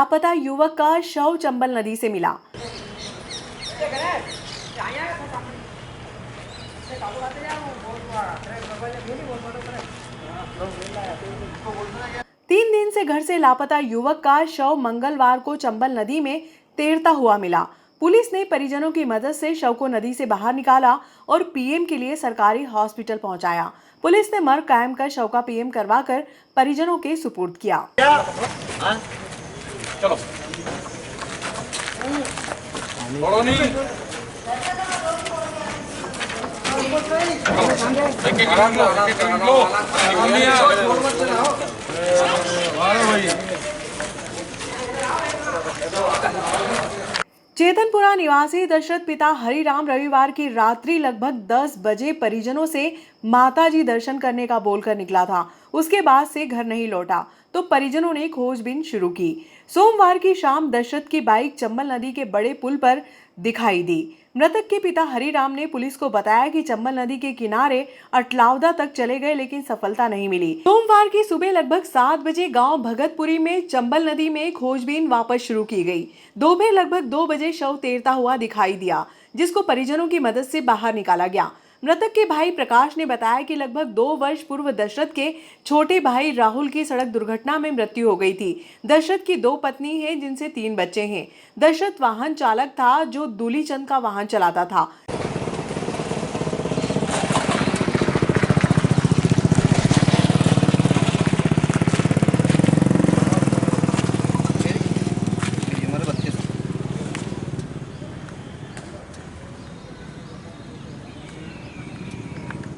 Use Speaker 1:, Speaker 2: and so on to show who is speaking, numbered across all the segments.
Speaker 1: लापता युवक का शव चंबल नदी से मिला। तीन दिन से घर से लापता युवक का शव मंगलवार को चंबल नदी में तैरता हुआ मिला। पुलिस ने परिजनों की मदद से शव को नदी से बाहर निकाला और पीएम के लिए सरकारी हॉस्पिटल पहुंचाया। पुलिस ने मर्ग कायम कर शव का पीएम करवाकर परिजनों के सुपुर्द किया। चलो। चेतनपुरा निवासी दशरथ पिता हरिराम रविवार की रात्रि लगभग 10 बजे परिजनों से माताजी दर्शन करने का बोलकर निकला था। उसके बाद से घर नहीं लौटा तो परिजनों ने खोजबीन शुरू की। सोमवार की शाम दशरथ की बाइक चंबल नदी के बड़े पुल पर दिखाई दी। मृतक के पिता हरिराम ने पुलिस को बताया कि चंबल नदी के किनारे अटलावदा तक चले गए लेकिन सफलता नहीं मिली। सोमवार की सुबह लगभग 7 बजे गांव भगतपुरी में चंबल नदी में खोजबीन वापस शुरू की गई। दोपहर लगभग 2 बजे शव तैरता हुआ दिखाई दिया, जिसको परिजनों की मदद से बाहर निकाला गया। मृतक के भाई प्रकाश ने बताया कि लगभग 2 वर्ष पूर्व दशरथ के छोटे भाई राहुल की सड़क दुर्घटना में मृत्यु हो गई थी। दशरथ की 2 पत्नी हैं जिनसे 3 बच्चे हैं। दशरथ वाहन चालक था जो दूलीचंद का वाहन चलाता था।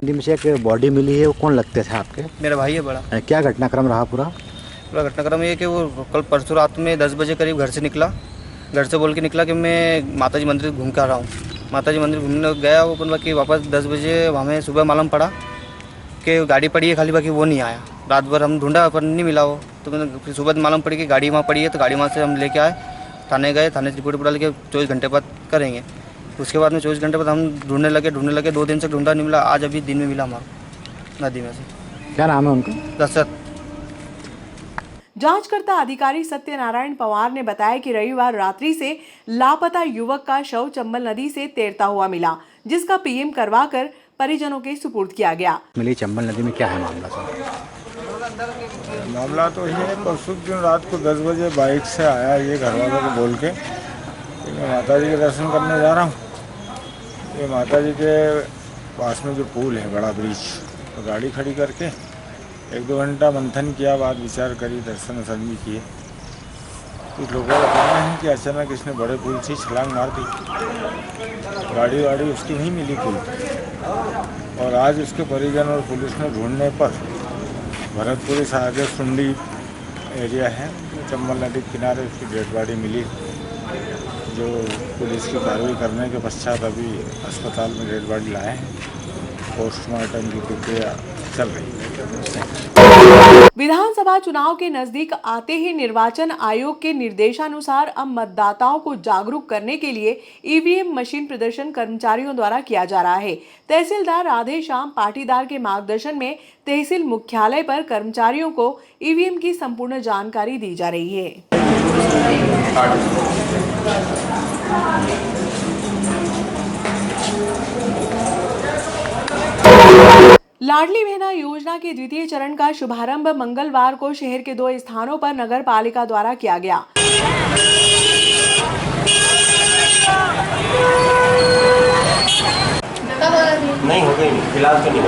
Speaker 2: में से एक बॉडी मिली है, वो कौन लगते थे आपके?
Speaker 3: मेरा भाई है बड़ा।
Speaker 2: क्या घटनाक्रम रहा पूरा
Speaker 3: घटनाक्रम ये कि वो कल परसों रात में 10 बजे करीब घर से निकला। घर से बोल के निकला कि मैं माताजी मंदिर घूम के आ रहा हूँ। माताजी मंदिर घूमने गया वो, बाकी वापस 10 बजे हमें सुबह मालूम पड़ा कि गाड़ी पड़ी है खाली, बाकी वो नहीं आया। रात भर हम ढूंढा पर नहीं मिला वो, तो मैंने फिर सुबह मालूम पड़ी कि गाड़ी वहाँ पड़ी है, तो गाड़ी वहाँ से हम लेके आए, थाने गए, थाने से रिपोर्ट डाल के 24 घंटे बाद करेंगे। उसके बाद में 24 घंटे बाद हम ढूंढने लगे 2 दिन से ढूंढा नहीं मिला। आज अभी दिन में मिला हमारा नदी में से।
Speaker 2: क्या नाम है उनका?
Speaker 3: दशरथ।
Speaker 1: जांचकर्ता अधिकारी सत्यनारायण पवार ने बताया कि रविवार रात्रि से लापता युवक का शव चंबल नदी से तैरता हुआ मिला, जिसका पीएम करवाकर परिजनों के सुपुर्द किया गया।
Speaker 2: मिली चंबल नदी में क्या है मामला?
Speaker 4: मामला तो ये परसों दिन रात को 10 बजे बाइक से आया, ये घर वालों को बोल के मैं माता जी के दर्शन करने जा रहा हूँ। ये माता जी के पास में जो पुल है, बड़ा ब्रिज, तो गाड़ी खड़ी करके 1-2 घंटा मंथन किया, बाद विचार करी, दर्शन भी किए। कुछ लोगों का कहना है कि अचानक इसने बड़े पुल से छलांग मार दी, गाड़ी उसकी वहीं मिली पुल। और आज उसके परिजन और पुलिस ने ढूंढने पर भरतपुरी से आगे सुंडी एरिया है, चंबल नदी के किनारे उसकी डेड बॉडी मिली, जो पुलिस की कार्रवाई करने के पश्चात अभी अस्पताल में डेड बॉडी लाए हैं। पोस्टमार्टम की प्रक्रिया चल रही है।
Speaker 1: विधानसभा चुनाव के नजदीक आते ही निर्वाचन आयोग के निर्देशानुसार अब मतदाताओं को जागरूक करने के लिए ईवीएम मशीन प्रदर्शन कर्मचारियों द्वारा किया जा रहा है। तहसीलदार राधे श्याम पाटीदार के मार्गदर्शन में तहसील मुख्यालय पर कर्मचारियों को ईवीएम की संपूर्ण जानकारी दी जा रही है। लाडली बहना योजना के द्वितीय चरण का शुभारंभ मंगलवार को शहर के 2 स्थानों पर नगर पालिका द्वारा किया गया।
Speaker 5: नहीं हो गई, फिलहाल तो नहीं।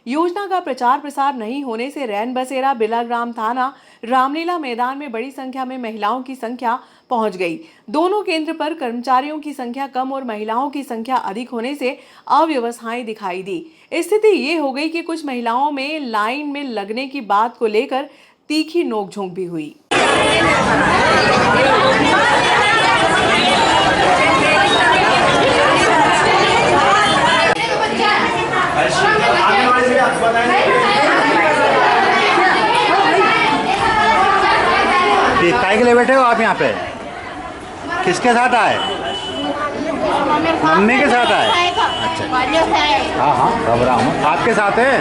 Speaker 1: योजना का प्रचार प्रसार नहीं होने से रैन बसेरा बिलाग्राम थाना रामलीला मैदान में बड़ी संख्या में महिलाओं की संख्या पहुंच गई। दोनों केंद्र पर कर्मचारियों की संख्या कम और महिलाओं की संख्या अधिक होने से अव्यवस्थाएं दिखाई दी। स्थिति ये हो गई कि कुछ महिलाओं में लाइन में लगने की बात को लेकर तीखी नोकझोंक भी हुई।
Speaker 2: काय के लिए बैठे हो आप यहाँ पे? किसके साथ आए? मम्मी के साथ आए। अच्छा
Speaker 6: बालियों से आए।
Speaker 2: हाँ हाँ घबरा हूँ आपके साथ है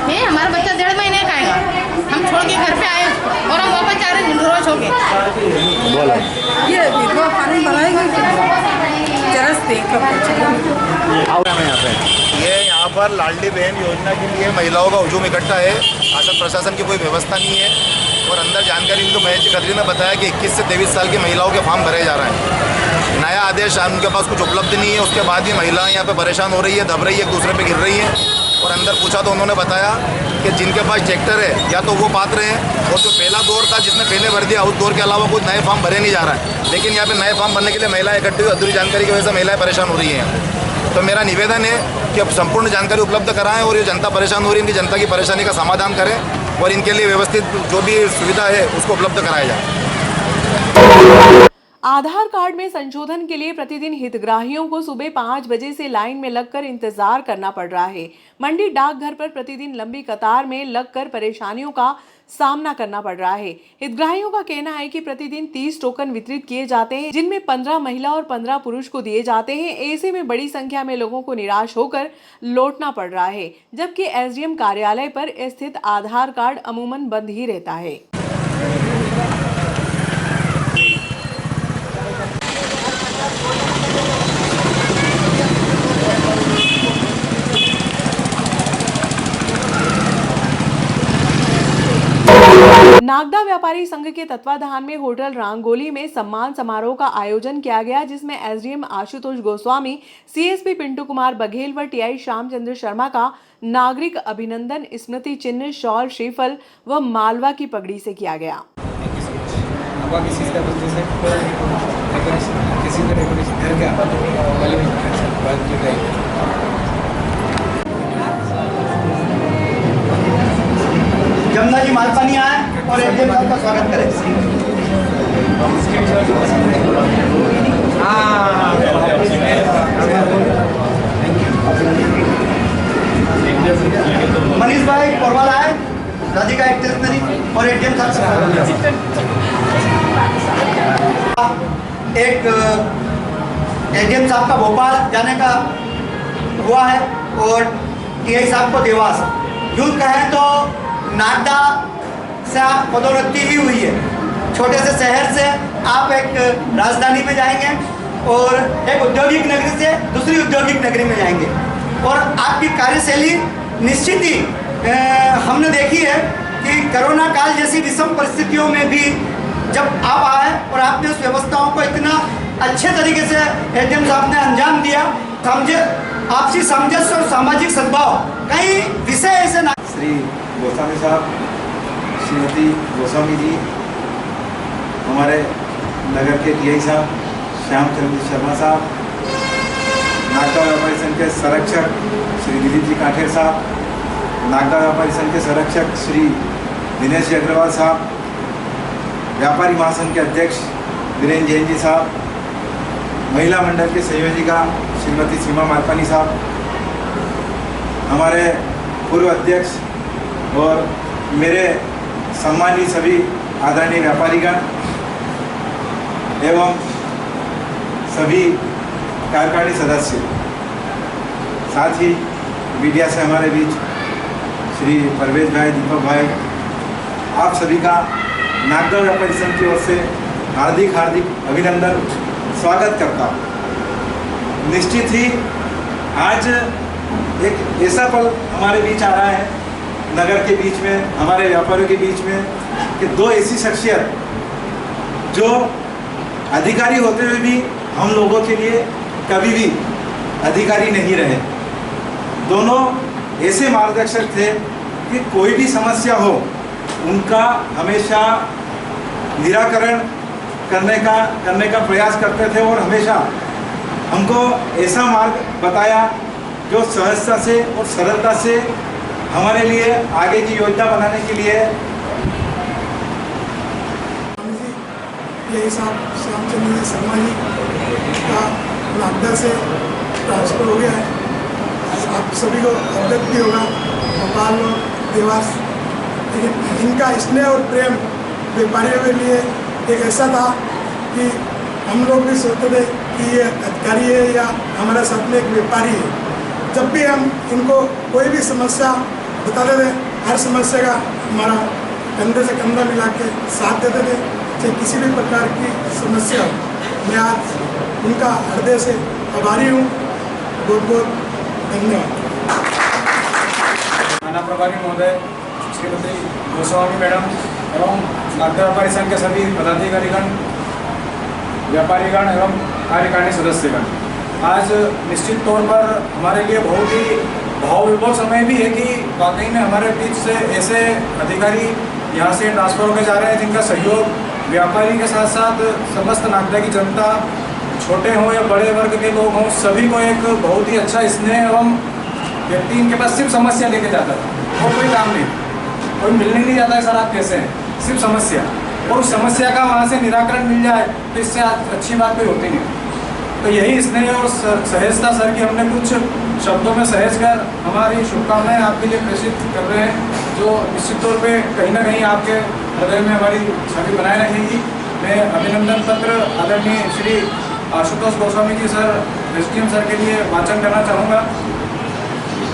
Speaker 6: ये हमारा बच्चा 1.5 महीने का आएगा, हम छोड़ के घर पे आए उसको और हम वापस जा रहे हैं रोज हो गए।
Speaker 2: बोलो
Speaker 7: ये विधवा कानून बनाएगा जरस पे
Speaker 2: आओ मैं यहाँ पे
Speaker 8: ये यहाँ पर लाडली बहन योजना के लिए महिलाओं का हुजूम इकट्ठा है। शासन प्रशासन की कोई व्यवस्था नहीं है और अंदर जानकारी इनको महेश खत्री ने बताया कि 21 से 23 साल की महिलाओं के फॉर्म भरे जा रहे हैं। नया आदेश उनके पास कुछ उपलब्ध नहीं है। उसके बाद भी महिलाएं यहाँ पे परेशान हो रही है, दब रही है, एक दूसरे पे गिर रही हैं। और अंदर पूछा तो उन्होंने बताया कि जिनके पास ट्रैक्टर है या तो वो पात्र हैं, और जो पहला दौर था जिसने पहले भर दिया उस दौर के अलावा कोई नए फॉर्म भरे नहीं जा रहा है। लेकिन यहाँ पे नए फॉर्म भरने के लिए महिलाएं इकट्ठी हुई, अधूरी जानकारी की वजह से महिलाएं परेशान हो रही हैं। तो मेरा निवेदन है कि अब संपूर्ण जानकारी उपलब्ध कराएं और ये जनता परेशान हो रही है इनकी जनता की परेशानी का समाधान करें और इनके लिए व्यवस्थित जो भी सुविधा है उसको उपलब्ध कराया जाए।
Speaker 1: आधार कार्ड में संशोधन के लिए प्रतिदिन हितग्राहियों को सुबह 5 बजे से लाइन में लगकर इंतजार करना पड़ रहा है। मंडी डाकघर पर प्रतिदिन लंबी कतार में लगकर परेशानियों का सामना करना पड़ रहा है। हितग्राहियों का कहना है कि प्रतिदिन 30 टोकन वितरित किए जाते हैं, जिनमें 15 महिला और 15 पुरुष को दिए जाते हैं। ऐसे में बड़ी संख्या में लोगों को निराश होकर लौटना पड़ रहा है, जबकि एसडीएम कार्यालय पर स्थित आधार कार्ड अमूमन बंद ही रहता है। नागदा व्यापारी संघ के तत्वाधान में होटल रांगोली में सम्मान समारोह का आयोजन किया गया, जिसमें एसडीएम आशुतोष गोस्वामी, सीएसपी पिंटू कुमार बघेल व टीआई श्यामचंद्र शर्मा का नागरिक अभिनंदन स्मृति चिन्ह, शॉल, श्रीफल व मालवा की पगड़ी से किया गया।
Speaker 9: जमुना जी मालपानी आए और एसडीएम साहब का स्वागत करें। मनीष भाई पोरवाल आए, राधिका एक्ट्रेसनरी और एसडीएम साहब एक एसडीएम साहब का भोपाल जाने का हुआ है और टीआई साहब को देवास। यूँ कहें तो नागदा से आप पदोन्नति ही हुई है। छोटे से शहर से आप एक राजधानी में जाएंगे और एक औद्योगिक नगरी से दूसरी औद्योगिक नगरी में जाएंगे और आपकी कार्यशैली निश्चित ही हमने देखी है कि कोरोना काल जैसी विषम परिस्थितियों में भी जब आप आए और आपने उस व्यवस्थाओं को इतना अच्छे तरीके से एसडीएम साहब ने अंजाम दिया। आपसी सामंजस्य और सामाजिक सद्भाव कई विषय ऐसे ना।
Speaker 4: श्री गोस्वामी साहब, श्रीमती गोस्वामी जी, हमारे नगर के टीआई साहब श्यामचंद्र शर्मा साहब, नागदा व्यापारी संघ के संरक्षक श्री दिलीप जी काठेर साहब, नागदा व्यापारी संघ के संरक्षक श्री दिनेश जी अग्रवाल साहब, व्यापारी महासंघ के अध्यक्ष वीरेंद्र जैन जी साहब, महिला मंडल के संयोजिका श्रीमती सीमा मालपानी साहब, हमारे पूर्व अध्यक्ष और मेरे सम्मानीय सभी आदरणीय व्यापारीगण एवं सभी कार्यकारिणी सदस्य, साथ ही मीडिया से हमारे बीच श्री परवेज भाई, दीपक भाई, आप सभी का नागदा व्यापारी संघ की ओर से हार्दिक अभिनंदन, स्वागत करता हूँ। निश्चित ही आज एक ऐसा पल हमारे बीच आ रहा है, नगर के बीच में, हमारे व्यापारियों के बीच में, कि दो ऐसी शख्सियत जो अधिकारी होते हुए भी हम लोगों के लिए कभी भी अधिकारी नहीं रहे। दोनों ऐसे मार्गदर्शक थे कि कोई भी समस्या हो उनका हमेशा निराकरण करने का प्रयास करते थे और हमेशा हमको ऐसा मार्ग बताया जो सहजता से और सरलता से हमारे लिए आगे की योजना बनाने के लिए।
Speaker 10: यही साहब श्यामचंद्र शर्मा जी का नागदा से ट्रांसफ़र हो गया है। आप सभी को अवगत भी होगा, भोपाल और देवास। लेकिन इनका स्नेह और प्रेम व्यापारियों के लिए एक ऐसा था कि हम लोग भी सोचते थे कि ये अधिकारी है या हमारे साथ में एक व्यापारी है। जब भी हम इनको कोई भी समस्या बताते थे, हर समस्या का हमारा कंधे से कंधा मिला के साथ देते थे, चाहे किसी भी प्रकार की समस्या हो। मैं आज उनका हृदय से आभारी हूँ। बहुत बहुत धन्यवाद।
Speaker 11: थाना प्रभारी महोदय, श्रीमती गोस्वामी मैडम एवं नागदा व्यापारी संघ के सभी पदाधिकारीगण, व्यापारीगण एवं कार्यकारिणी सदस्यगण, आज निश्चित तौर पर हमारे लिए बहुत ही भावविभोर समय भी है कि वाकई में हमारे बीच से ऐसे अधिकारी यहाँ से ट्रांसफर होकर जा रहे हैं जिनका सहयोग व्यापारी के साथ साथ समस्त नागदा की जनता, छोटे हों या बड़े वर्ग के लोग हों, सभी को एक बहुत ही अच्छा स्नेह एवं व्यक्ति इनके पास सिर्फ समस्या लेके जाता था और कोई काम नहीं, कोई मिलने नहीं जाता है सर आप कैसे हैं, सिर्फ समस्या, और उस समस्या का वहाँ से निराकरण मिल जाए तो इससे अच्छी बात कोई होती नहीं। तो यही स्नेह और सहजता सर की हमने कुछ शब्दों में सहज कर हमारी शुभकामनाएं आपके लिए प्रेषित कर रहे हैं, जो निश्चित तौर पे कहीं ना कहीं आपके हृदय में हमारी छवि बनाए रखेगी। मैं अभिनंदन पत्र आदरणीय Shri Ashutosh Goswami ji sir, SDM sir के लिए वाचन करना चाहूँगा।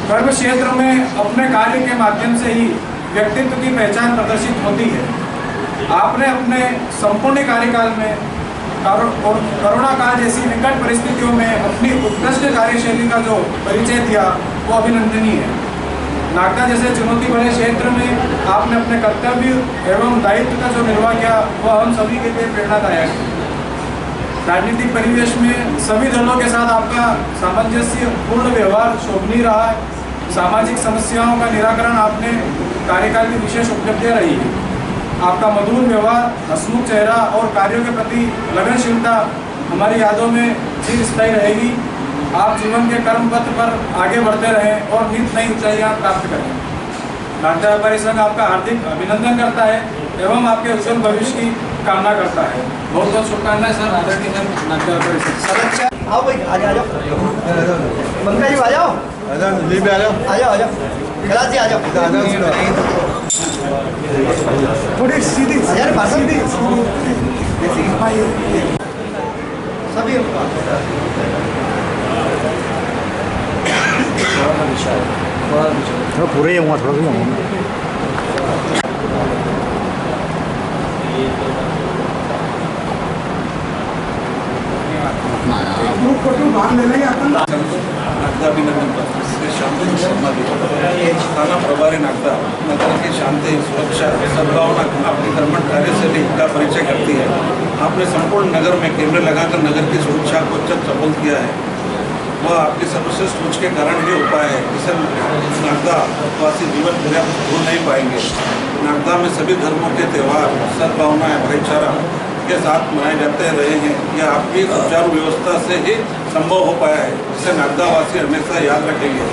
Speaker 11: कर्म क्षेत्र में अपने कार्य के माध्यम से ही व्यक्तित्व की पहचान प्रदर्शित होती है। आपने अपने संपूर्ण कार्यकाल में और कोरोना काल जैसी विकट परिस्थितियों में अपनी उत्कृष्ट कार्यशैली का जो परिचय दिया वो अभिनंदनीय है। नागदा जैसे चुनौती भरे क्षेत्र में आपने अपने कर्तव्य एवं दायित्व का जो निर्वाह किया वह हम सभी के लिए प्रेरणादायक है। राजनीतिक परिवेश में सभी दलों के साथ आपका सामंजस्य पूर्ण व्यवहार शोभनीय रहा है। सामाजिक समस्याओं का निराकरण आपने कार्यकाल की विशेष उपलब्धियाँ रही है। आपका मधुर व्यवहार, हंसमुख चेहरा और कार्यों के प्रति लगनशीलता हमारी यादों में चिरस्थायी रहेगी। आप जीवन के कर्म पथ पर आगे बढ़ते रहें और नित नई ऊंचाइयां प्राप्त करें। नागदा व्यापारी संघ आपका हार्दिक अभिनंदन करता है एवं आपके उज्जवल भविष्य की कामना करता है। बहुत बहुत शुभकामनाएं सर, आदरणीय सर नागदा व्यापारी संघ।
Speaker 9: आओ भाई, आ जाओ, पंकज जी आ जाओ, आ जाओ, कैलाश जी आ जाओ,
Speaker 10: थोड़ी सीधी
Speaker 9: सीधी सभी
Speaker 2: थोड़ा पूरे ही हुआ, थोड़ा भी हुआ।
Speaker 10: फोटो बाहर ले लेंगे अपन।
Speaker 11: नागदा अभिनंदन पत्र शांति थाना प्रभारी नागदा नगर की शांति, सुरक्षा, सद्भावना आपकी कर्मठ कार्यशैली का परिचय करती है। आपने संपूर्ण नगर में कैमरे लगाकर नगर की सुरक्षा को उच्च सफल किया है। वह आपकी सर्वश्रेष्ठ सोच के कारण ही हो पाया है। इसे नागदा वासी जीवन पर्याप्त भूल नहीं पाएंगे। नागदा में सभी धर्मों के त्यौहार सद्भावना भाईचारा के साथ मनाए जाते रहे हैं। यह आपकी सुचारू व्यवस्था से ही संभव हो पाया है, जिसे नागदावासी हमेशा याद रखेंगे।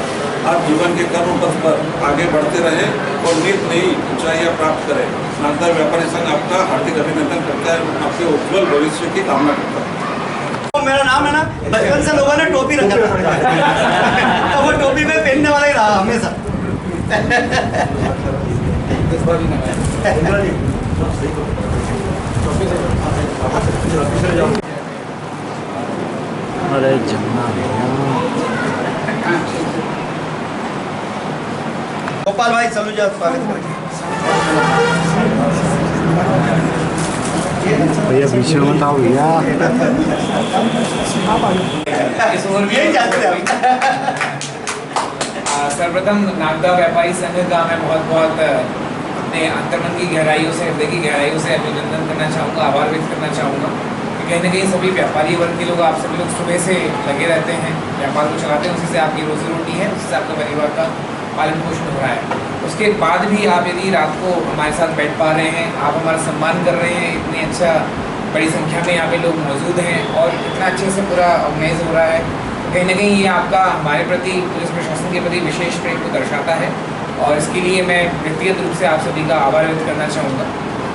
Speaker 11: आप जीवन के कर्म पथ पर आगे बढ़ते रहें और नित नई ऊंचाइयां प्राप्त करें। नागदा व्यापारी संघ आपका हार्दिक अभिनंदन करता है, आपके उज्ज्वल भविष्य की कामना करता है।
Speaker 9: तो मेरा नाम है ना, बचपन से लोगों ने टोपी रखा था तो वो टोपी में पहनने वाला ही रहा हमेशा।
Speaker 2: अरे जमुना
Speaker 9: गोपाल भाई सलूजा स्वागत करें।
Speaker 2: भैया बीच में मत आओ भैया।
Speaker 9: यही जानते हैं
Speaker 12: सर्वप्रथम नागदा व्यापारी संघ का मैं बहुत बहुत अपने अंतर्मन की गहराइयों से, हृदय की गहराइयों से अभिनंदन करना चाहूँगा, आभार व्यक्त करना चाहूँगा कि कहीं ना कहीं सभी व्यापारी वर्ग के लोग, आप सभी लोग सुबह से लगे रहते हैं, व्यापार को चलाते हैं, उसी से आपकी रोजी रोटी है, उससे आपका परिवार का पालन पोषण हो रहा है। उसके बाद भी आप यदि रात को हमारे साथ बैठ पा रहे हैं, आप हमारा सम्मान कर रहे हैं, इतनी अच्छा बड़ी संख्या में यहाँ पे लोग मौजूद हैं और इतना अच्छे से पूरा ऑर्गेनाइज हो रहा है, कहीं ना कहीं ये आपका हमारे प्रति, पुलिस प्रशासन के प्रति विशेष प्रेम को दर्शाता है। और इसके लिए मैं व्यक्तिगत रूप से आप सभी का आभार व्यक्त करना चाहूँगा,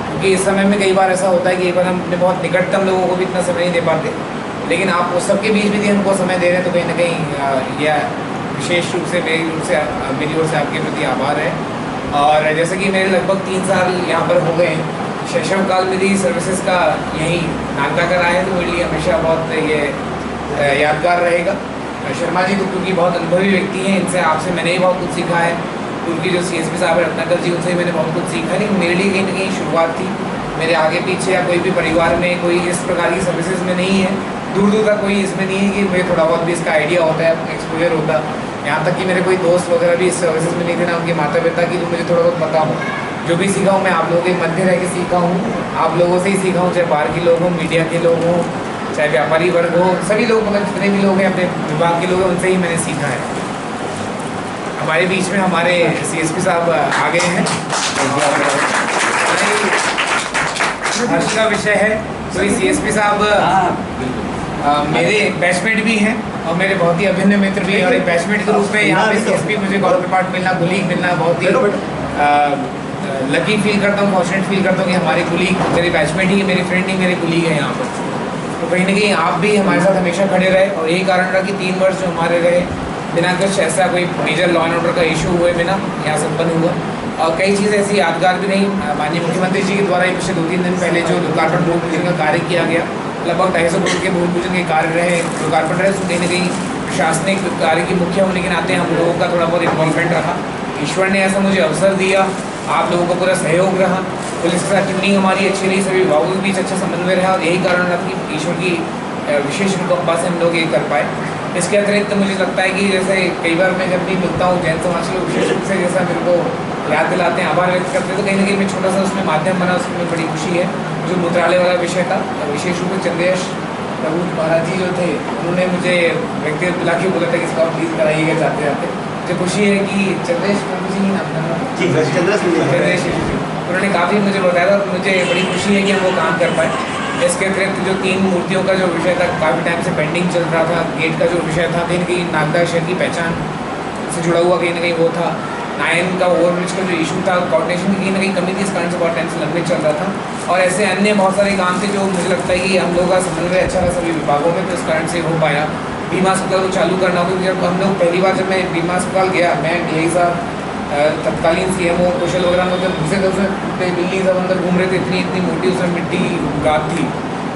Speaker 12: क्योंकि इस समय में कई बार ऐसा होता है कि एक बार हम अपने बहुत निकटतम लोगों को भी इतना समय नहीं दे पाते, लेकिन आप उस सबके बीच भी हमको समय दे रहे हैं, तो कहीं ना कहीं यह विशेष रूप से मेरी ओर से आपके प्रति आभार है। और जैसे कि मेरे लगभग 3 साल यहाँ पर हो गए हैं, शैशव काल मेरी सर्विसेज का यहीं नागदा का रहा है, तो मेरे लिए हमेशा बहुत ये यादगार रहेगा। शर्मा जी तो क्योंकि बहुत अनुभवी व्यक्ति हैं, इनसे आपसे मैंने ही बहुत कुछ सीखा है। उनकी जो CSP साहब है रत्नाकर जी, उनसे मैंने बहुत कुछ सीखा। लेकिन मेरे लिए कहीं ना कहीं शुरुआत थी। मेरे आगे पीछे या कोई भी परिवार में कोई इस प्रकार की सर्विसेज में नहीं है, दूर दूर तक कोई इसमें नहीं है कि मुझे थोड़ा बहुत भी इसका आइडिया होता है, एक्सपोजर होता। यहाँ तक कि मेरे कोई दोस्त वगैरह भी इस सर्विसेज में नहीं थे, ना उनके माता पिता की, तो मुझे थोड़ा बहुत पता हो। जो भी सीखा हूँ मैं आप लोगों के मध्य रह के सीखा हूँ, आप लोगों से ही सीखा हूँ, चाहे बाहर के लोग हों, मीडिया के लोग हों, चाहे व्यापारी वर्ग हो, सभी लोग, मतलब जितने भी लोग हैं अपने विभाग के लोग हैं, उनसे ही मैंने सीखा है। हमारे बीच में हमारे CSP साहब आ गए हैं। हर्ष का विषय है तो ये CSP साहब मेरे बैचमेट भी हैं और मेरे बहुत ही अभिन्न मित्र भी हैं, और एक बैचमेट के रूप में यहाँ पे CSP मुझे कॉन्टर पार्ट मिलना, कुलीग मिलना बहुत ही लकी फील करता हूँ, फॉर्चुनेट फील करता हूँ कि हमारे कुलीग मेरे बैचमेट ही, मेरे फ्रेंड ही मेरे कुलीग हैं यहाँ पर। तो कहीं ना कहीं आप भी हमारे साथ हमेशा खड़े रहे, और यही कारण रहा कि 3 वर्ष जो हमारे रहे बिना कुछ ऐसा कोई मेजर लॉ एंड ऑर्डर का इशू हुए बिना यहाँ संपन्न हुआ। और कई चीज़ें ऐसी यादगार भी नहीं। माननीय मुख्यमंत्री जी के द्वारा पिछले 2-3 दिन पहले जो लोकार्पण भूमि पूजन का कार्य किया गया, लगभग 250 करोड़ के भूमि पूजन के कार्य रहे, लोकार्पण रहे, उसमें कहीं ना कहीं प्रशासनिक कार्य की मुख्य होने के नाते हम लोगों का थोड़ा बहुत इन्वॉल्वमेंट रहा। ईश्वर ने ऐसा मुझे अवसर दिया, आप लोगों का पूरा सहयोग रहा, पुलिस के साथ ट्यूनिंग हमारी अच्छी रही, सभी विभागों के बीच अच्छा समन्वय रहा, और यही कारण रहा कि ईश्वर की विशेष अनुकंपा से हम लोग ये कर पाए। इसके अतिरिक्त मुझे लगता है कि जैसे कई बार मैं जब भी मिलता हूँ जैन समाज के लोग विशेष रूप से जैसा मेरे को याद दिलाते हैं, आभार व्यक्त करते हैं, तो कहीं ना कहीं मैं छोटा सा उसमें माध्यम बना, उसमें बड़ी खुशी है। जो मंत्रालय वाला विषय था, विशेष रूप से चंद्रेश प्रभु महाराज जी जो थे, उन्होंने मुझे व्यक्तिगत बुला के बोला था कि इसका प्लीज़ कराइएगा जाते जाते। मुझे खुशी है कि चंद्रेश प्रभु जी उन्होंने काफ़ी मुझे बताया था, मुझे बड़ी खुशी है कि हम वो काम कर पाए। इसके अतिरिक्त जो 3 मूर्तियों का जो विषय था, काफ़ी टाइम से पेंडिंग चल रहा था, गेट का जो विषय था, कहीं ना कहीं नागदा शहर की पहचान से जुड़ा हुआ कहीं ना कहीं वो था। 9 का ओवरब्रिज का जो इशू था, कोऑर्डिनेशन की कहीं ना कहीं कमी थी, इस कारण से बहुत टाइम से लंबे चल रहा था। और ऐसे अन्य बहुत सारे काम थे जो मुझे लगता है कि हम लोगों का समन्वय अच्छा था सभी विभागों में, तो इस कारण से हो पाया। बीमा अस्पताल को चालू करना, क्योंकि जब हम लोग पहली बार जब मैं बीमा अस्पताल गया, मैं यही साहब तत्कालीन CMO कौशल वगैरह मतलब दूसरे तो उसमें बिल्ली सब अंदर घूम रहे थे, इतनी मोटी उसमें मिट्टी गाद थी,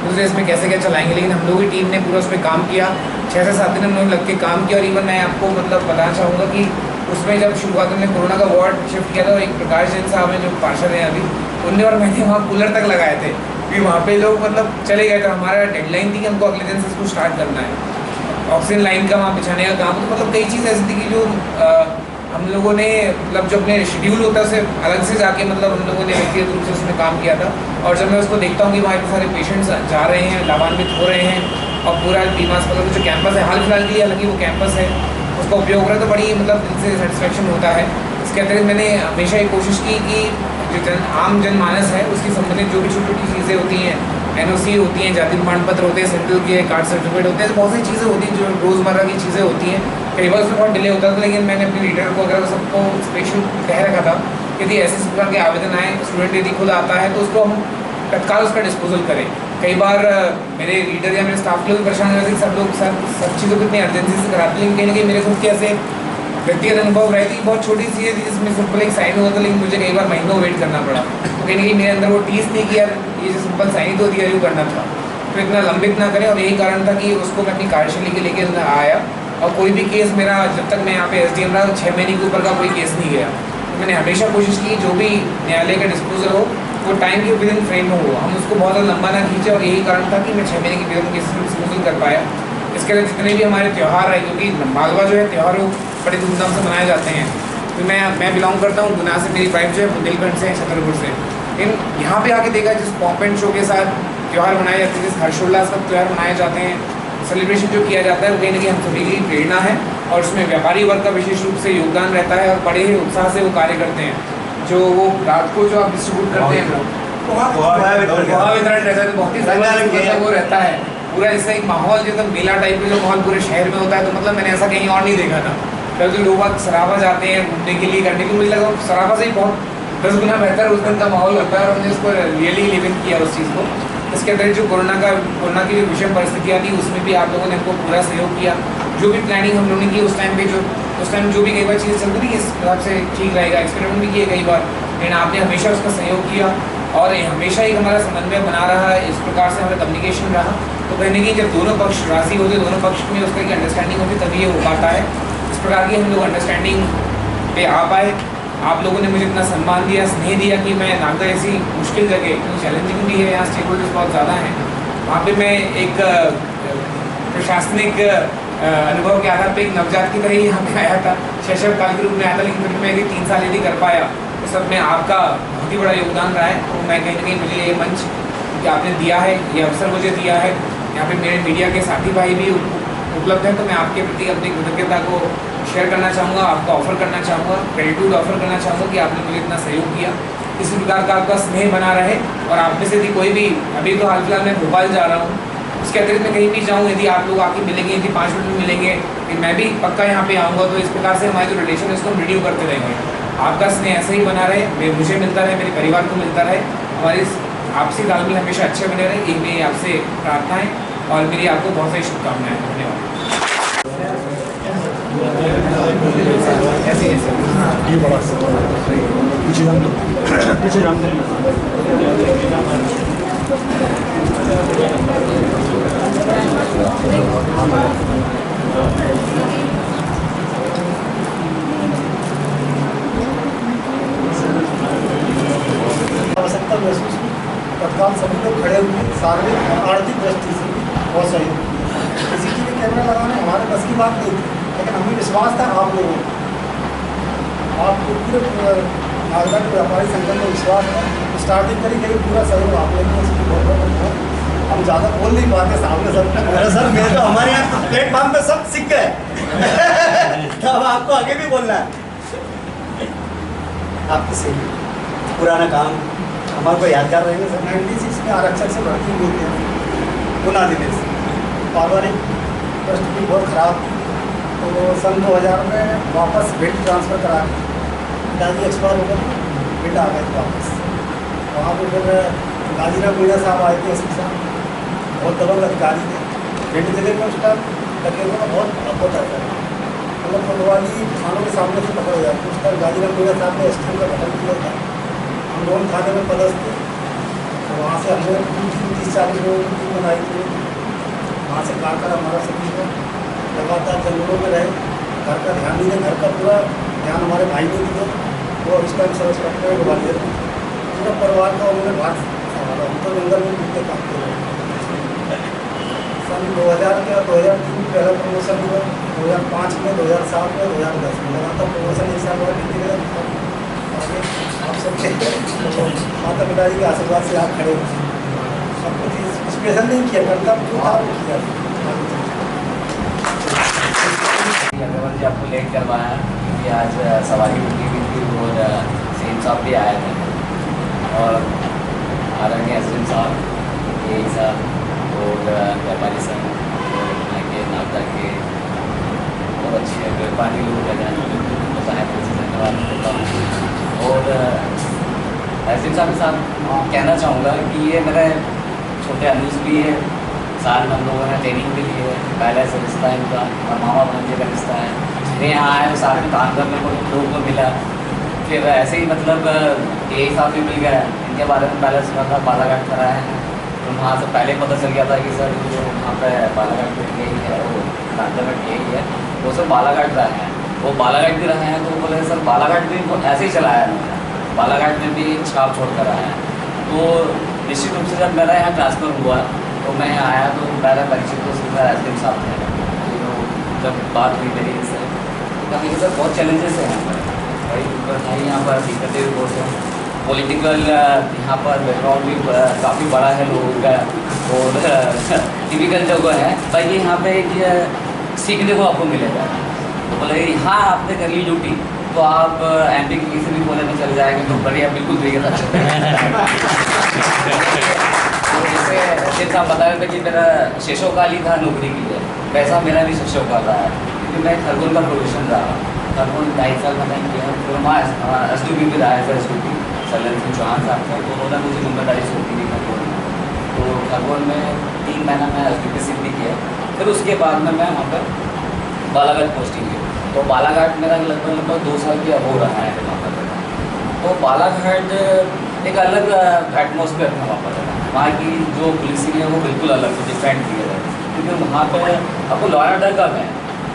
Speaker 12: दूसरे इसमें कैसे क्या चलाएंगे। लेकिन हम लोग की टीम ने पूरा उस पर काम किया, 6 से 7 दिन हम लोग लग के काम किया। और इवन मैं आपको मतलब बताना चाहूँगा कि उसमें जब शुरुआत में कोरोना का वार्ड शिफ्ट किया था, और एक प्रकाश जैन साहब हैं जो पार्षद हैं अभी, उनने और मैंने वहाँ कूलर तक लगाए थे कि वहाँ पे लोग मतलब चले गए थे। हमारा डेडलाइन थी कि हमको अगले दिन से इसको स्टार्ट करना है, ऑक्सीजन लाइन का वहाँ बिछाने का काम। तो मतलब कई चीज़ ऐसी थी कि जो हम लोगों ने मतलब जो अपने शेड्यूल होता है उसे अलग से जाके मतलब हम लोगों ने व्यक्तिगत रूप से उसमें काम किया था। और जब मैं उसको देखता हूँ कि वहाँ इतने सारे पेशेंट्स जा रहे हैं, लाभान्वित हो रहे हैं, और पूरा बीमा अस्पताल जो कैंपस है, हाल फिलहाल के लिए हालांकि वो कैंपस है, उसका उपयोग हो रहा है, तो बड़ी मतलब दिल से सेटिस्फेक्शन होता है। इसके अतिरिक्त मैंने हमेशा ये कोशिश की कि जो आम जनमानस है उसकी संबंधित जो भी छोटी छोटी चीज़ें होती हैं, NOC होती हैं, जाति प्रमाण पत्र होते हैं, सेंट्रल के कार्ड सर्टिफिकेट होते हैं, बहुत सारी चीज़ें होती हैं जो रोज़मर्रा की चीज़ें होती हैं। कई बार उसमें बहुत डिले होता था, लेकिन मैंने अपने लीडर को अगर सबको स्पेशल कह रखा था कि यदि ऐसे प्रकार के आवेदन आए, स्टूडेंट यदि खुद आता है तो उसको हम तत्काल उसका डिस्पोजल करें। कई बार मेरे लीडर या मेरे स्टाफ के लोग परेशान हो जाते, सब लोग सब चीज़ों को इतनी अर्जेंसी से कराते, लेकिन कहीं ना कहीं मेरे खुद के ऐसे व्यक्तिगत अनुभव रहे थी। बहुत छोटी चीज़ थी जिसमें सिंपल एक साइन हुआ था, लेकिन मुझे कई बार महीनों वेट करना पड़ा। तो कहीं ना कहीं मेरे अंदर वो टीस थी कि यार ये जो सिंपल साइन तो दिया करना था, तो इतना लंबित ना करें। और यही कारण था कि उसको मैं अपनी कार्यशैली के लेकर आया, और कोई भी केस मेरा जब तक मैं यहाँ पे SDM रहा 6 महीने के ऊपर का कोई केस नहीं गया। तो मैंने हमेशा कोशिश की जो भी न्यायालय का डिस्पोजल हो वो टाइम के विदिन फ्रेम में हो, हम उसको बहुत ज़्यादा लंबा ना खींचे। और यही कारण था कि मैं 6 महीने के विदिन केस में डिस्पोजल कर पाया। इसके अलावा जितने भी हमारे त्यौहार हैं, क्योंकि मालवा जो है त्यौहार वो बड़े धूमधाम से मनाए जाते हैं, तो मैं बिलोंग करता हूँ गुना से, मेरी वाइफ जो है बुंदेलखंड से, छतरपुर से। लेकिन यहाँ पे आके देखा जिस पॉम्प एंड शो के साथ त्यौहार मनाए जाते हैं, जिस हर्षोल्लास का त्यौहार मनाए जाते हैं, सेलिब्रेशन जो किया जाता है, वो कहीं ना कहीं हम सभी के लिए प्रेरणा है। और उसमें व्यापारी वर्ग का विशेष रूप से योगदान रहता है, और बड़े ही उत्साह से वो कार्य करते हैं। जो वो रात को जो आप डिस्ट्रीब्यूट करते हैं वितरण रहता है, तो बहुत ही ज़्यादा वो रहता है पूरा ऐसा एक माहौल, जैसा मेला टाइप का जो माहौल पूरे शहर में होता है। तो मतलब मैंने ऐसा कहीं और नहीं देखा था। कल जो लोग सराफा जाते हैं घूमने के लिए करने के लिए, मुझे लगा सराफा से ही बहुत 10 गुना बेहतर उस दिन का माहौल होता है, और हमने उसको रियली लिव इन किया उस चीज़ को। इसके अतिरिक्त जो कोरोना की जो विषम परिस्थितियाँ थी, उसमें भी आप लोगों ने हमको पूरा सहयोग किया। जो भी प्लानिंग हम लोगों ने की उस टाइम जो भी कई बार चीज़ चलती थी, इस हिसाब से ठीक रहेगा, एक्सपेरिमेंट भी किए कई बार, लेकिन आपने हमेशा उसका सहयोग किया। और हमेशा ही हमारा समन्वय बना रहा, इस प्रकार से हमारा कम्युनिकेशन रहा। तो कहने की जब दोनों पक्ष राज़ी होते, दोनों पक्ष में उस तरह की अंडरस्टैंडिंग होती, तभी ये हो पाता है। इस प्रकार की हम लोग अंडरस्टैंडिंग पे आ पाए। आप लोगों ने मुझे इतना सम्मान दिया, स्नेह दिया कि मैं नागदा ऐसी मुश्किल जगह, चैलेंजिंग भी है, यहाँ स्टेक होल्डर्स बहुत ज़्यादा हैं, वहाँ पे मैं एक प्रशासनिक अनुभव के आधार पे एक नवजात की तरह ही यहाँ पे आया था, शैशव काल के रूप में आया था, लेकिन फिर मैं 3 साल यदि कर पाया तो सब में आपका बहुत ही बड़ा योगदान रहा है। तो मैं कहीं ना कहीं मुझे ये मंच कि आपने दिया है, ये अवसर मुझे दिया है, यहाँ पे मेरे मीडिया के साथी भाई भी उपलब्ध हैं, तो मैं आपके प्रति अपनी कृतज्ञता को शेयर करना चाहूँगा, आपको ऑफर करना चाहूँगा, ग्रेटिट्यूड ऑफर करना चाहूँगा कि आपने मुझे इतना सहयोग किया। इसी प्रकार का आपका स्नेह बना रहे और आप में से यदि कोई भी, अभी तो हाल फिलहाल मैं भोपाल जा रहा हूँ, उसके अतिरिक्त मैं कहीं भी जाऊँ, यदि आप लोग आके मिलेंगे, यदि 5 मिनट में मिलेंगे, कि मैं भी पक्का यहाँ पे आऊँगा, तो इस प्रकार से हमारे जो रिलेशन है उसको हम रिन्यू करते रहेंगे। आपका स्नेह ऐसे ही बना रहे, मुझे मिलता रहे, मेरे परिवार को मिलता रहे, हमारी आपसी तालमेल हमेशा अच्छे बने रहे, यही मेरी आपसे प्रार्थना है और मेरी आपको बहुत सारी शुभकामनाएं। धन्यवाद।
Speaker 10: ये बड़ा पीछे आवश्यकता महसूस की, तत्काल सभी लोग खड़े हुए, सार्वजनिक और आर्थिक दृष्टि से बहुत सहयोग किया। CCTV कैमरा लगाने हमारे बस की बात नहीं थी, लेकिन हमें विश्वास था आप लोगों को, आपको पूरे नागदा के व्यापारी संगठन में विश्वास है। स्टार्टिंग करी गई, पूरा सहयोग आप लोगों ने इसकी बहुत हम ज़्यादा बोल नहीं पाते सामने सब। सर मैं तो हमारे यहाँ प्लेटफॉर्म पे सब सीख गए तो अब आपको आगे भी बोलना है। आपकी सही पुराना काम हमारे को यादगार रहेंगे सर। 96 में आरक्षक से भर्ती हुई थी गुना जिले से, पारिवारिक परिस्थिति बहुत खराब थी, तो सन 2000 में वापस बेल्ट ट्रांसफ़र करा के पिताजी एक्सपायर होकर बेल्ट आ गए थे वापस। वहाँ पर फिर गाजीराम मीणा साहब आए थे, एसपी साहब, बहुत दबंग अधिकारी थे। बेल्ट जिले में उस टाइम लखेरवा का बहुत अब होता था, मतलब कोतवाली थानों के सामने से पकड़ हो जाती। उस टाइम गाजीराम मीणा साहब ने STM का गठन किया था, हम लोग थाने में पदस्थ थे, तो वहाँ से हमने 30-40 लोगों की टीम बनाई थी। वहाँ से काटकर हमारा सभी को लगातार जंगलों में रहे, घर का ध्यान नहीं, घर का पूरा ध्यान हमारे भाई ने दिया, वो इस टाइम सर्विस करते हैं ग्वालियर में। पूरा परिवार का उन्होंने भाग संभाला, हम तो जंगल में घूमते काम कर रहे हैं। सन 2000 के 2003 में पहला प्रमोशन हुआ, 2005 में, 2007 में, 2010 में लगातार प्रमोशन एक साल बाद मिलते गए। आप सबके माता पिता जी के आशीर्वाद से आप खड़े हो, सब कुछ स्पेशल नहीं किया, करता जो था वो किया।
Speaker 13: अग्रवाल जी आपको लेट करवाया क्योंकि आज सवारी रुकी हुई थी और सीएम साहब भी आए थे और आदरणीय SDM साहब, AE साहब और व्यापारी संघ और के नागदा के बहुत अच्छे व्यापारी लोग बताए, धन्यवाद देता हूँ। और SDM साहब के साथ कहना चाहूँगा कि ये मेरे छोटे अनुज भी है, साल में हम लोगों ने ट्रेनिंग भी ली है, पहले से रिश्ता है इनका और मामा भांजे का रिश्ता है। फिर यहाँ आए तो साथ में काम करने को लोगों को मिला, फिर ऐसे ही मतलब AE साहब भी मिल गया, इनके बारे में पहले सुना था बालाघाट करा है, तो वहाँ से पहले पता चल गया था कि सर जो वहाँ पर बालाघाट में यही है, वो नागदा में यही है, वो सब बालाघाट रहे हैं, वो बालाघाट भी रहे हैं। तो बोले सर बालाघाट भी ऐसे ही चलाया है, बालाघाट में भी छाप छोड़ कर आया है। तो निश्चित रूप से जब मेरा यहाँ ट्रांसफ़र हुआ तो मैं यहाँ आया तो मेरा परिचित तो सीधा SDM साहब थे। तो जब बात हुई मेरी इससे तो कहा कि सर बहुत चैलेंजेस हैं यहाँ पर, भाई यहाँ पर दिक्कतें भी बहुत हैं, पॉलिटिकल यहाँ पर बैकग्राउंड भी काफ़ी बड़ा है लोगों का और टिपिकल जो है भाई यहाँ पे सीखने को आपको मिलेगा। तो बोले हाँ आपने कर ली ड्यूटी तो आप MP की किसी भी कोने में चले जाएंगे तो बढ़िया, बिल्कुल बढ़िया। जैसे SDM साहब बता रहे थे कि मेरा शेषोकाल ही था नौकरी के लिए, वैसा मेरा भी शेषोकाल रहा है क्योंकि मैं खरगोन का प्रोफेशन रहा, खरगोन 2.5 साल मैंने किया। फिर वहाँ SDP भी रहा है सर, SDP सलन सिंह चौहान साहब थे, तो उन्होंने मुझे जिम्मेदारी सौंपी थी खरगोन में। तो खरगोन में 3 महीना मैं SDP सिंह भी किया, फिर उसके बाद में मैं वहाँ पर बालाघाट पोस्टिंग की। तो बालाघाट मेरा लगभग 2 साल की अब हो रहा है वहाँ पर। तो बालाघाट एक अलग एटमोसफेयर था वहाँ पर। वहाँ की जो पुलिसिंग है वो बिल्कुल अलग है, डिफरेंट थी है, क्योंकि वहाँ पर आपको लॉ एंड ऑर्डर कम है,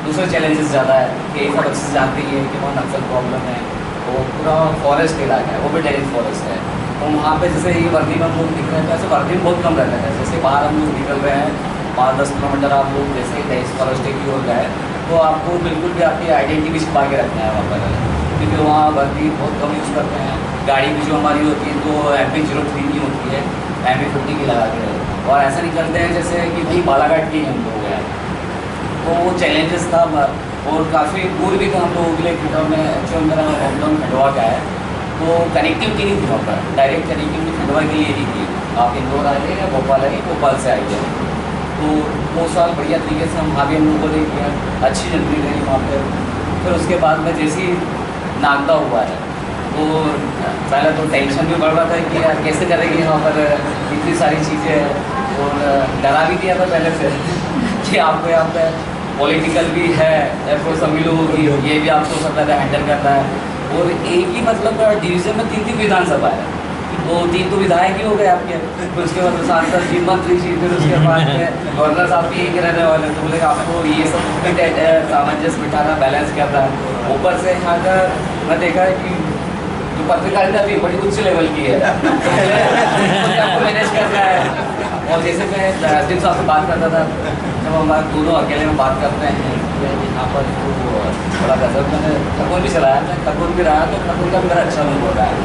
Speaker 13: दूसरे चैलेंजेस ज़्यादा है कि एक सब अच्छे से जानते ही है कि वहाँ नक्सल प्रॉब्लम है, वो पूरा फॉरेस्ट इलाका है, वो भी डेंस फॉरेस्ट है। तो वहाँ पे जैसे ये वर्दी में हम लोग दिख रहे हैं, ऐसे वर्दी में बहुत कम रहता है। जैसे बाहर हम लोग निकल रहे हैं 5-10 किलोमीटर, आप लोग जैसे डेंस फॉरेस्ट की ओर गए तो आपको बिल्कुल भी आपकी आइडेंटिटी छुपा के रखना है वहाँ पर, क्योंकि वहाँ वर्दी बहुत कम यूज़ करते हैं। गाड़ी भी जो हमारी होती है तो MP03 की होती है, MP50 की लगा के, और ऐसा निकलते हैं जैसे कि भाई बालाघाट के ही हम लोग हैं। तो वो चैलेंजेस था और काफ़ी दूर भी था हम लोगों के लिए। खंडवा में एक्चुअल मेरा होम टाउन खंडवा का है, तो कनेक्टिविटी नहीं थी वहाँ पर, डायरेक्ट कनेक्टिविटी खंडवा के लिए नहीं थी। आप इंदौर आए या भोपाल आए, भोपाल से आए थे। तो 2 साल बढ़िया तरीके से हम वहाँ भी हम लोगों को किया, अच्छी जिंदगी रही वहाँ पर। फिर उसके बाद में जैसे ही नागदा हुआ है तो पहले तो टेंशन भी बढ़ रहा था कि यार कैसे करेंगे वहाँ पर इतनी सारी चीज़ें हैं, और डरा भी दिया था पहले से कि आपको यहाँ पे पॉलिटिकल भी है, फिर सभी लोगों की ये भी आपको सब ज़्यादा हैंडल करना है। और एक ही मतलब डिवीज़न में 3 विधानसभा है, तो 3 तो विधायक ही हो गए आपके, फिर उसके बाद सांसद जी, मंत्री जी, फिर उसके बाद गवर्नर साहब भी एक रहने वाले, तो बोले आपको ये सब सामंजस्य बिठाना, बैलेंस करना है। ऊपर से यहाँ का मैं देखा है कि जो पत्रकारिता भी बड़ी उच्च लेवल की है, आपको मैनेज करना है। और जैसे मैं राजदीप साहब से बात करता था, जब हम दोनों अकेले में बात करते हैं यहाँ पर, तो बड़ा गजब, मैंने खगोल भी चलाया, मैं खगोल भी रहा, तो खगोल का भी मेरा अच्छा अनुभव रहा है।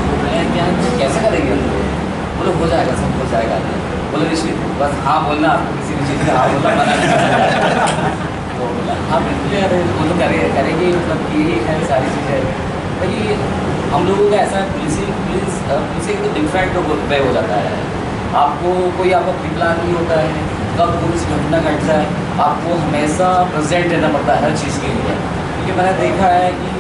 Speaker 13: तो मैं क्या कैसे करेंगे हम लोग, बोले हो जाएगा, सब हो जाएगा। बोले निश्चित, बस हाँ बोलना, आपको किसी भी चीज़ का हाँ बोलना मना नहीं। तो बोला हाँ बिल्कुल यार, वो तो करेंगे, मतलब यही है सारी चीज़ें। भाई हम लोगों का ऐसा पुलिसिंग तो डिफरेंट वे हो जाता है। आपको कोई आपका प्री प्लान नहीं होता है, कब कोई घटना घटता है, आपको हमेशा प्रेजेंट रहना पड़ता है हर चीज़ के लिए। क्योंकि मैंने देखा है कि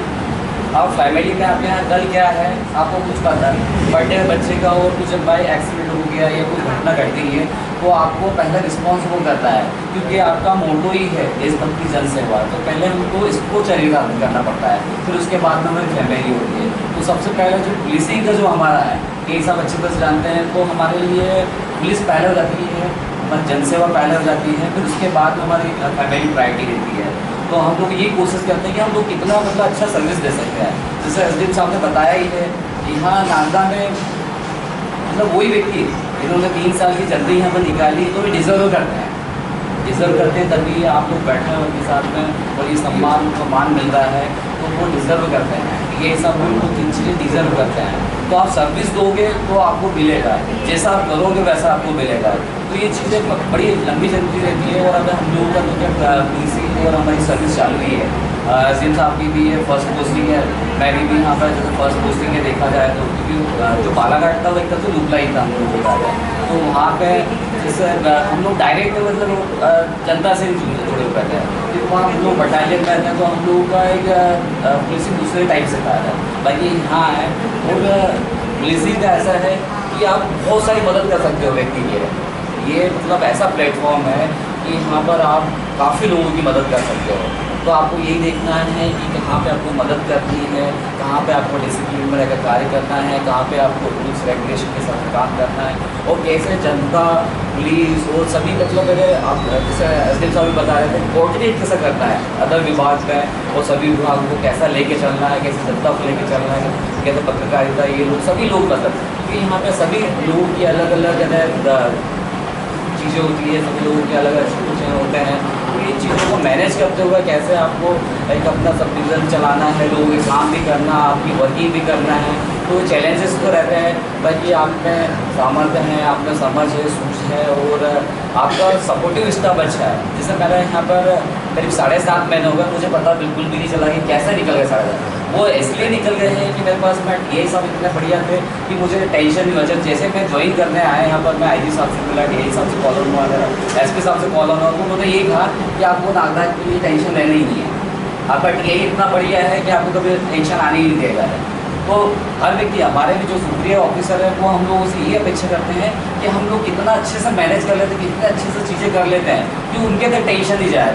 Speaker 13: आप फैमिली में आपके यहाँ कल क्या है आपको कुछ पता है, बर्थडे बच्चे का और कुछ बाई एक्सीडेंट हो गया या कोई घटना घट गई है, तो आपको पहला रिस्पॉन्स वो करता है, क्योंकि आपका मोटो ही है देशभक्ति जन सेवा। तो पहले हमको इसको चरितार्थ करना पड़ता है, फिर उसके बाद में हमारी फैमिली होती है। तो सबसे पहले जो पुलिसिंग का जो हमारा है, ये सब अच्छी तरह से जानते हैं, तो हमारे लिए पुलिस पहले हो जाती है, हमारी जनसेवा पहले हो जाती है, फिर उसके बाद हमारी फैमिली प्रायोरिटी रहती है। तो हम लोग ये कोशिश करते हैं कि हम लोग कितना मतलब अच्छा सर्विस दे सकते हैं। जैसे एसडीएम साहब ने बताया ही है, यहाँ नागदा में मतलब वही व्यक्ति इन्होंने 3 साल की जर्नी यहाँ पर निकाली, तो ये डिज़र्व करते हैं, तभी आप लोग बैठे हैं उनके साथ में और ये सम्मान को मान मिल रहा है, तो वो डिज़र्व करते हैं। ये सब उनको 3 चीज़ें डिज़र्व करते हैं। तो आप सर्विस दोगे तो आपको मिलेगा, जैसा आप करोगे वैसा आपको मिलेगा। तो ये चीज़ें बड़ी लंबी चलती रहती है। और अगर हम लोगों का तो क्या पुलिसिंग और हमारी सर्विस चालू ही है। जिन साहब की भी है फर्स्ट पोस्टिंग है, मेरी भी यहाँ पर जैसे फर्स्ट पोस्टिंग है देखा जाए तो, क्योंकि जो बालाघाट था वो एक तरह से लुपला ही था हम लोगों को जाए, तो वहाँ पे जैसे हम लोग डायरेक्ट मतलब जनता से जुड़े हुए रहते हैं, क्योंकि वहाँ हम लोग बटालियन में रहते हैं, तो हम लोगों का एक पुलिसिंग दूसरे टाइप से था। बाकी हाँ है, और पुलिसिंग का ऐसा है कि आप बहुत सारी मदद कर सकते हो व्यक्ति के, ये मतलब ऐसा प्लेटफॉर्म है कि यहाँ पर आप काफ़ी लोगों की मदद कर सकते हो। तो आपको यही देखना है कि कहाँ पे आपको मदद करनी है, कहाँ पे आपको डिसिप्लिन में रहकर कार्य करना है, कहाँ पे आपको रूल्स रेगुलेशन के साथ काम करना है, और कैसे जनता पुलिस और सभी मतलब आप जैसे एसडीएम साहब भी बता रहे थे, कोऑर्डिनेट कैसे करना है अदर विभाग में, और सभी विभाग को कैसा लेके चलना है, कैसे जनता को लेके चलना है, कैसे पत्रकारिता ये लोग सभी लोग मतलब, क्योंकि यहाँ पे सभी लोगों की अलग अलग चीज़ें होती है, सभी लोगों के अलग अलग चीज़ें होते हैं। तो ये चीज़ों को मैनेज करते हुए कैसे आपको एक अपना सब डिवीज़न चलाना है, लोगों के काम भी करना, आपकी वर्किंग भी करना है, तो चैलेंजेस तो रहते हैं। बाकी आप में सामर्थ्य है, आप में समझ है, सूझ है, और आपका सपोर्टिव स्टाफ अच्छा है। जैसे मैंने यहाँ पर करीब 7.5 महीने हो गए, मुझे पता बिल्कुल भी नहीं चला कि कैसे निकल गए 7.5। वो इसलिए निकल गए हैं कि मेरे पास मैं ये सब इतने बढ़िया थे कि मुझे टेंशन नहीं हुआ। जैसे मैं ज्वाइन करने आया यहाँ पर, मैं आईजी साहब से मिला, डीआई साहब से कॉल ऑन हुआ, एसपी साहब से कॉल ऑन हुआ, तो उन्होंने यही कहा कि आपको नागदा के लिए टेंशन लेना ही नहीं है, आपका डीआई इतना बढ़िया है कि आपको कभी टेंशन आने ही नहीं देगा। तो हर व्यक्ति, हमारे भी जो सुप्रियर ऑफिसर है, वो हम लोगों से ये अपेक्षा करते हैं कि हम लोग कितना अच्छे से मैनेज कर लेते हैं, कितने अच्छे से चीज़ें कर लेते हैं कि उनके अंदर टेंशन नहीं जाए।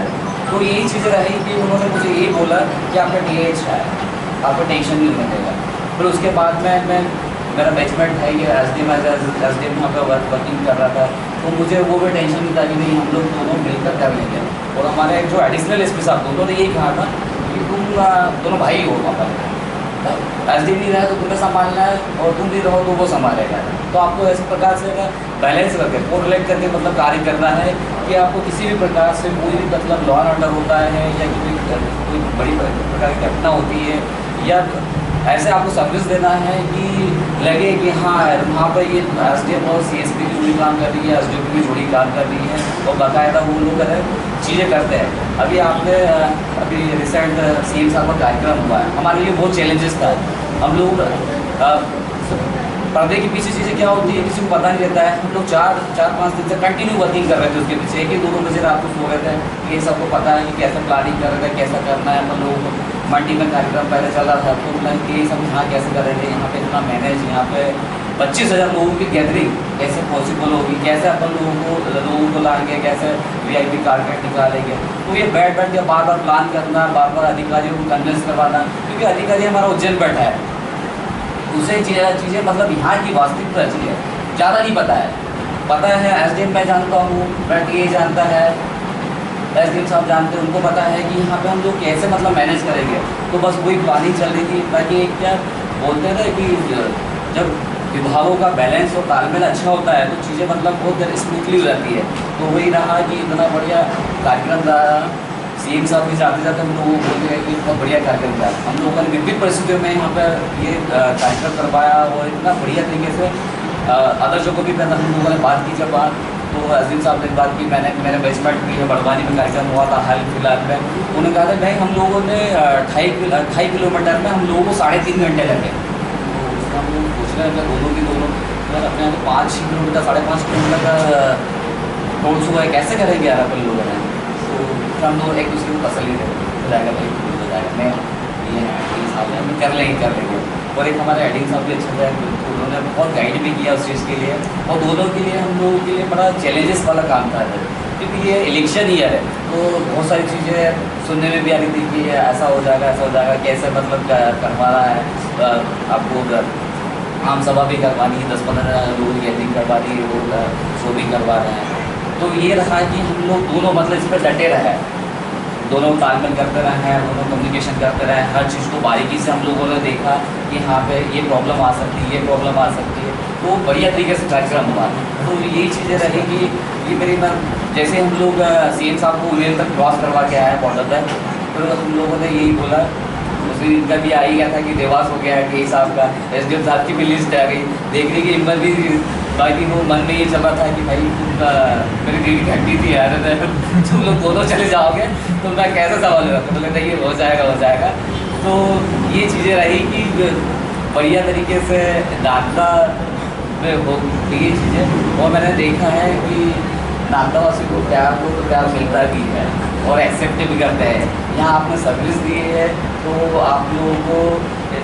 Speaker 13: तो यही चीज़ें रही कि उन्होंने मुझे यही बोला कि आपका डीआई अच्छा है, आपको टेंशन नहीं होने देगा। फिर उसके बाद में मेरा बैचमेंट है ये एसडीएम यहाँ पे वर्किंग कर रहा था, तो मुझे वो भी टेंशन नहीं था कि नहीं हम लोग दोनों मिलकर कर लेंगे। और हमारे एक जो एडिशनल एसपी साहब थे उन्होंने यही कहा था कि तुम दोनों भाई हो वहाँ पर, एसडीएम नहीं रहा तो तुम्हें संभालना है और तुम नहीं रहो तो वो संभालेगा। तो आपको इस प्रकार से बैलेंस करके कोरिलेट करके मतलब कार्य करना है कि आपको किसी भी प्रकार से कोई भी मतलब लॉ एंड ऑर्डर होता है या कोई बड़ी प्रकार की घटना होती है या ऐसे आपको सर्विस देना है कि लगे कि हाँ वहाँ पर ये एसडीएम और सीएसपी की जोड़ी काम कर रही है, एसडीएम की जोड़ी काम कर रही है और बाकायदा वो लोग चीज़ें करते हैं। अभी आपने अभी रिसेंट सीएम साहब का कार्यक्रम हुआ है, हमारे लिए बहुत चैलेंजेस था। हम लोग पर्दे के पीछे चीज़ें क्या होती है किसी को पता नहीं रहता है। हम लोग चार पाँच दिन से कंटिन्यू वर्किंग कर रहे थे उसके पीछे, 1-2 बजे रात को सो रहे थे। ये सबको पता है कि कैसे प्लानिंग कर रहे थे, कैसा करना है। हम लोग मंडी में कार्यक्रम पहले चल रहा था तो मतलब कि ये सब यहाँ कैसे करेंगे, यहाँ पे इतना मैनेज, यहाँ पे 25,000 लोगों की गैदरिंग कैसे पॉसिबल होगी, कैसे अपन लोगों को लाएंगे, कैसे VIP कार्ड निकालेंगे। तो ये बैठ के बार बार प्लान करना, बार बार अधिकारियों को कन्विंस करवाना, क्योंकि अधिकारी हमारा उज्जैन बैठा है, उसे चीज़ें मतलब यहाँ की वास्तविकता चीज़ है ज़्यादा नहीं पता है। एसडीएम मैं जानता हूँ, ये जानता है, एसडीएम साहब जानते हैं, उनको पता है कि यहाँ पे हम लोग कैसे मतलब मैनेज करेंगे। तो बस वही प्लानिंग चल रही थी ताकि क्या बोलते थे कि जब विभागों का बैलेंस और तालमेल अच्छा होता है तो चीज़ें मतलब बहुत स्मूथली हो जाती है। तो वही रहा कि इतना बढ़िया कार्यक्रम रहा। सीएम साहब भी जाते हम लोगों को बोलते हैं कि बहुत बढ़िया कार्यक्रम था। हम लोगों ने विभिन्न परिस्थितियों में यहाँ पर ये कार्यक्रम करवाया और इतना बढ़िया तरीके से आदर्शों को भी हम लोगों ने बात की। जब बात तो एसडीएम साहब ने बात की, मेरे बैचमेंट भी है बड़वानी में कार्यक्रम हुआ था हाल फिलहाल में। उन्होंने कहा था भाई हम लोगों ने 2.5 किलोमीटर में हम लोगों को 3.5 घंटे लगे। तो उसका हम लोग पूछ रहे हैं दोनों अपने यहाँ तो 5 किलोमीटर 5.5 किलोमीटर का रोड शो है, कैसे करेंगे यार अपन लोगों ने। तो हम लोग एक दूसरे को तसल्ली दे हो जाएगा भाई हो जाएगा, मैं ये साहब हम कर लेंगे। और एक हमारे हेडिंग साहब भी अच्छे थे, उन्होंने बहुत गाइड भी किया उस चीज़ के लिए। और दोनों के लिए हम लोगों के लिए बड़ा चैलेंजेस वाला काम था क्योंकि ये इलेक्शन ईयर है तो बहुत सारी चीज़ें सुनने में भी आ रही थी कि ऐसा हो जाएगा कैसे मतलब करवाना है आपको। आम सभा भी करवानी है, 10-15 लोगों की गैदरिंग करवानी है, वो शो भी करवा रहे हैं। तो ये रहा कि हम लोग दोनों मतलब इस पर डटे रहे, दोनों तालमेल करते रहे हैं, दोनों कम्युनिकेशन करते रहे, हर चीज़ को बारीकी से हम लोगों ने देखा कि यहाँ पे ये प्रॉब्लम आ सकती है, ये प्रॉब्लम आ सकती है। तो बढ़िया तरीके से कार्यक्रम हुआ। तो यही चीज़ें रही कि ये मेरी जैसे हम लोग सीएम साहब को उन्हें तक क्रॉस करवा के आए बॉर्डर तक, तो हम लोगों ने यही बोला। उस दिन इनका भी आ ही गया था कि देवास हो गया है DI साहब का, एसडीएम साहब की भी लिस्ट आ गई, देखने की हिम्मत भी थी। बाकी वो मन में ये चल रहा था कि भाई मेरी दीदी घंटी थी यार तुम लोग दोनों चले जाओगे तो मैं कैसे संभालूंगा। तो कहता ये हो जाएगा। तो ये चीज़ें रही कि बढ़िया तरीके से नागदा में हो ये चीज़ें। और मैंने देखा है कि नागदावासी को प्यार मिलता भी है और एक्सेप्ट भी करते हैं। यहाँ आपने सर्विस दी है तो आप लोगों को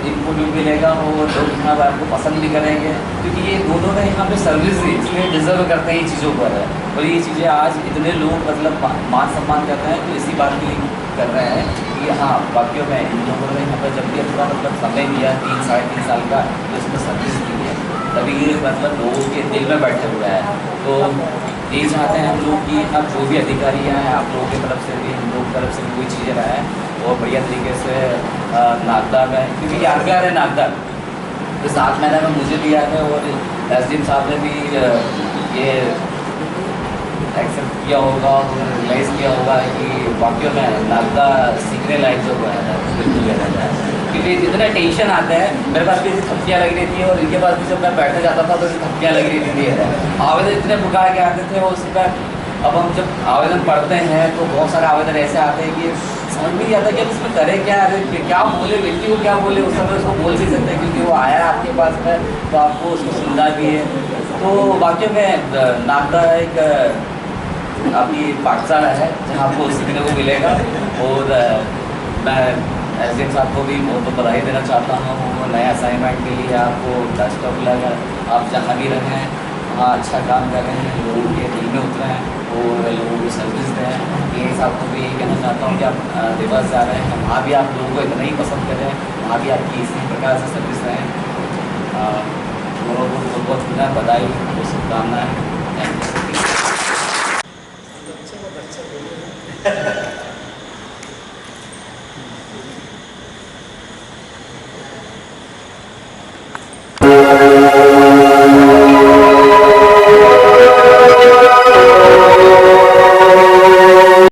Speaker 13: इनपुट भी मिलेगा और लोग यहाँ पर आपको पसंद भी करेंगे क्योंकि ये दोनों ने यहाँ पे सर्विस दी, इसलिए डिजर्व करते हैं ये चीज़ों पर है। और ये चीज़ें आज इतने लोग मतलब मान सम्मान कर रहे हैं तो इसी बात के लिए कर रहे हैं कि हाँ वाकई में इन लोगों ने यहाँ पर जब भी थोड़ा मतलब समय दिया 3-3.5 साल का तो इसमें सर्विस दी है, तभी ये मतलब लोगों के दिल में बैठे हुए हैं। तो यही चाहते हैं हम लोग कि अब जो भी अधिकारी हैं आप लोगों की तरफ से भी हम लोग की तरफ से भी कोई चीज़ें रहे और बढ़िया तरीके से नागदा में, क्योंकि यादगार है नागदा तो 7 महीने में मुझे भी याद है और एसडीएम साहब ने भी ये एक्सेप्ट किया होगा और रियलाइज़ किया होगा कि वाकई में नागदा सीखने लायक जो है बिल्कुल रहता है। क्योंकि इतना टेंशन आता है, मेरे पास भी थपकियाँ लग रही थी और इनके पास भी जब मैं बैठने जाता था तो थपकियाँ लग रही थी। आवेदन इतने प्रकार के आते थे और उस पर अब हम जब आवेदन पढ़ते हैं तो बहुत सारे आवेदन ऐसे आते हैं कि समझ में नहीं आता कि अब इसमें करें क्या बोले व्यक्ति को क्या बोले, उस समय उसको बोल भी सकते हैं क्योंकि वो आया आपके पास में तो आपको उसको सुनना भी है। तो वाकई में नागदा एक आपकी पाठशाला है जहाँ आपको सीखने को मिलेगा। और मैं एसडीएम साहब को भी बहुत बधाई देना चाहता हूँ नया असाइनमेंट के लिए। आपको बेस्ट ऑफ लक, आप जहाँ भी रहें वहाँ अच्छा काम कर रहे हैं, लोगों के दिल में उतरे हैं और लोगों को सर्विस दें। ये साहब को भी यही कहना चाहता हूँ कि आप देवास जा रहे हैं, वहाँ भी आप लोगों को इतना ही पसंद करें, वहाँ भी आपकी इसी प्रकार से सर्विस रहें।